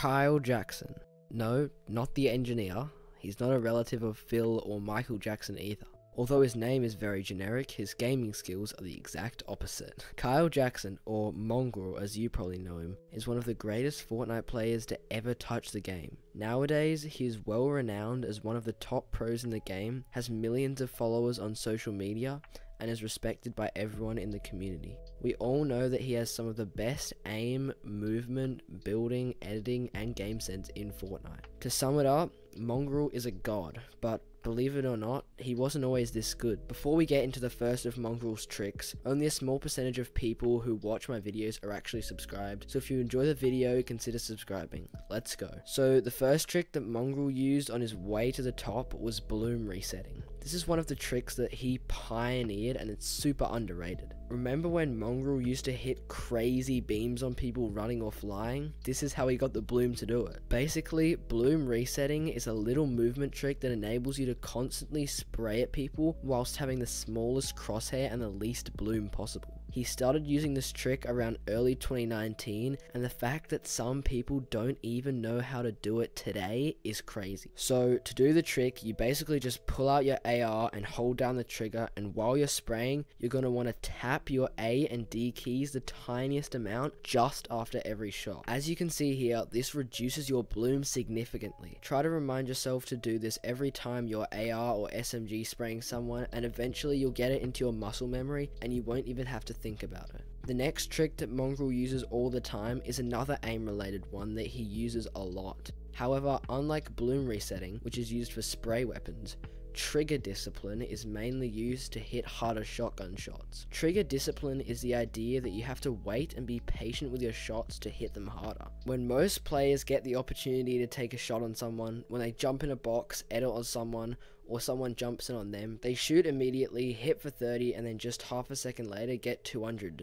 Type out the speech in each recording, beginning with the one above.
Kyle Jackson. No, not the engineer. He's not a relative of Phil or Michael Jackson either. Although his name is very generic, his gaming skills are the exact opposite. Kyle Jackson, or Mongraal as you probably know him, is one of the greatest Fortnite players to ever touch the game. Nowadays, he is well renowned as one of the top pros in the game, has millions of followers on social media, and is respected by everyone in the community. We all know that he has some of the best aim, movement, building, editing, and game sense in Fortnite. To sum it up, Mongraal is a god, but believe it or not, he wasn't always this good. Before we get into the first of Mongraal's tricks, only a small percentage of people who watch my videos are actually subscribed, so if you enjoy the video, consider subscribing. Let's go. So the first trick that Mongraal used on his way to the top was bloom resetting. This is one of the tricks that he pioneered and it's super underrated. Remember when Mongraal used to hit crazy beams on people running or flying? This is how he got the bloom to do it. Basically, bloom resetting is a little movement trick that enables you to constantly spray at people whilst having the smallest crosshair and the least bloom possible. He started using this trick around early 2019, and the fact that some people don't even know how to do it today is crazy. So to do the trick, you basically just pull out your AR and hold down the trigger, and while you're spraying, you're going to want to tap your A and D keys the tiniest amount just after every shot. As you can see here, this reduces your bloom significantly. Try to remind yourself to do this every time you're AR or SMG spraying someone, and eventually you'll get it into your muscle memory and you won't even have to think about it. The next trick that Mongraal uses all the time is another aim related one that he uses a lot. However, unlike bloom resetting, which is used for spray weapons, trigger discipline is mainly used to hit harder shotgun shots. Trigger discipline is the idea that you have to wait and be patient with your shots to hit them harder. When most players get the opportunity to take a shot on someone, when they jump in a box, edit on someone, or someone jumps in on them, they shoot immediately, hit for 30, and then just half a second later get 200'd.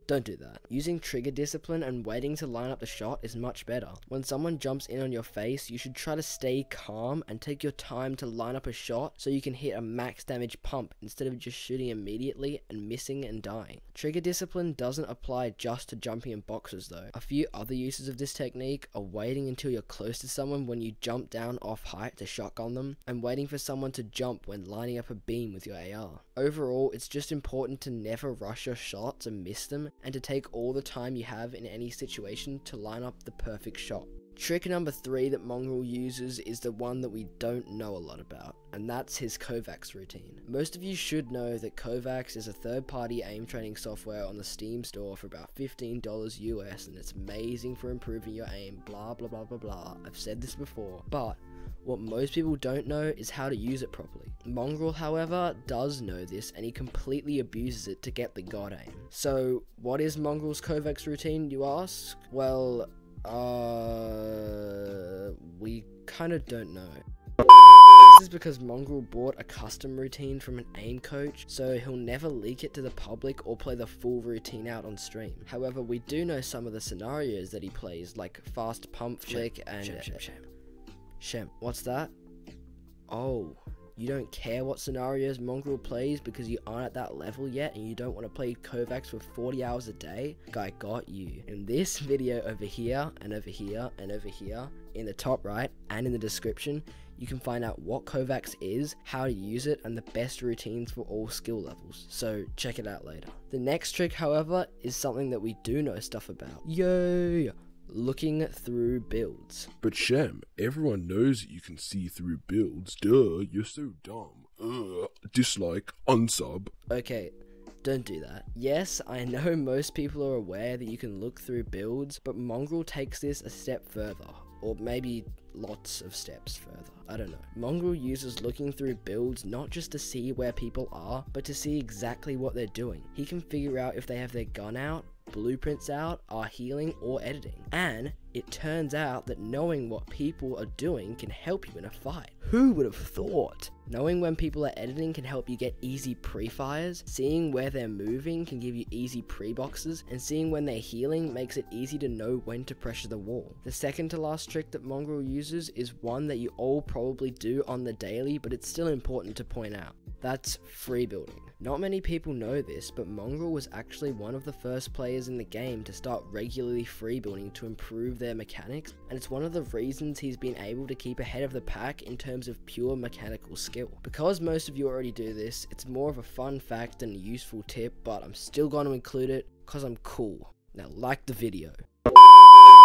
Don't do that. Using trigger discipline and waiting to line up the shot is much better. When someone jumps in on your face, you should try to stay calm and take your time to line up a shot so you can hit a max damage pump instead of just shooting immediately and missing and dying. Trigger discipline doesn't apply just to jumping in boxes though. A few other uses of this technique are waiting until you're close to someone when you jump down off height to shotgun them, and waiting for someone to jump when lining up a beam with your AR. Overall, it's just important to never rush your shots and miss them, and to take all the time you have in any situation to line up the perfect shot. Trick number 3 that Mongraal uses is the one that we don't know a lot about, and that's his Kovacs routine. Most of you should know that Kovacs is a third-party aim training software on the Steam store for about $15 US, and it's amazing for improving your aim, blah blah blah blah blah. I've said this before, but what most people don't know is how to use it properly. Mongraal, however, does know this, and he completely abuses it to get the god aim. So, what is Mongraal's Kovacs routine, you ask? Well, we kinda don't know. This is because Mongraal bought a custom routine from an aim coach, so he'll never leak it to the public or play the full routine out on stream. However, we do know some of the scenarios that he plays, like fast pump flick and... Shem, what's that? Oh, you don't care what scenarios Mongraal plays because you aren't at that level yet and you don't want to play Kovacs for 40 hours a day? I got you. In this video over here, and over here, and over here, in the top right, and in the description, you can find out what Kovacs is, how to use it, and the best routines for all skill levels, so check it out later. The next trick, however, is something that we do know stuff about. Yay! Looking through builds. But Shem, everyone knows that you can see through builds. Duh, you're so dumb. Dislike, unsub. Okay, don't do that. Yes, I know most people are aware that you can look through builds, but Mongraal takes this a step further. Or maybe lots of steps further. I don't know. Mongraal uses looking through builds not just to see where people are, but to see exactly what they're doing. He can figure out if they have their gun out, blueprints out, are healing, or editing. And it turns out that knowing what people are doing can help you in a fight. Who would have thought? Knowing when people are editing can help you get easy pre-fires, seeing where they're moving can give you easy pre-boxes, and seeing when they're healing makes it easy to know when to pressure the wall. The second to last trick that Mongraal uses is one that you all probably do on the daily, but it's still important to point out. That's free building. Not many people know this, but Mongraal was actually one of the first players in the game to start regularly freebuilding to improve their mechanics, and it's one of the reasons he's been able to keep ahead of the pack in terms of pure mechanical skill. Because most of you already do this, it's more of a fun fact than a useful tip, but I'm still going to include it because I'm cool. Now like the video.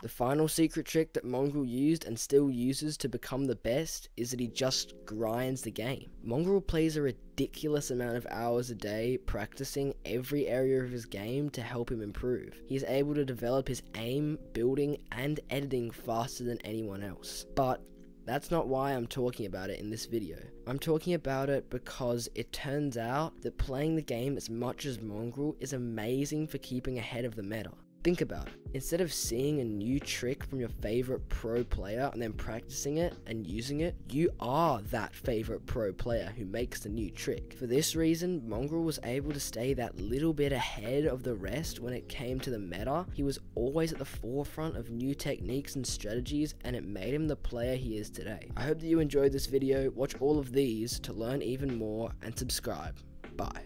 The final secret trick that Mongraal used and still uses to become the best is that he just grinds the game. Mongraal plays a ridiculous amount of hours a day practicing every area of his game to help him improve. He is able to develop his aim, building, and editing faster than anyone else. But that's not why I'm talking about it in this video. I'm talking about it because it turns out that playing the game as much as Mongraal is amazing for keeping ahead of the meta. Think about it. Instead of seeing a new trick from your favorite pro player and then practicing it and using it, you are that favorite pro player who makes the new trick. For this reason, Mongraal was able to stay that little bit ahead of the rest when it came to the meta. He was always at the forefront of new techniques and strategies, and it made him the player he is today. I hope that you enjoyed this video. Watch all of these to learn even more and subscribe. Bye.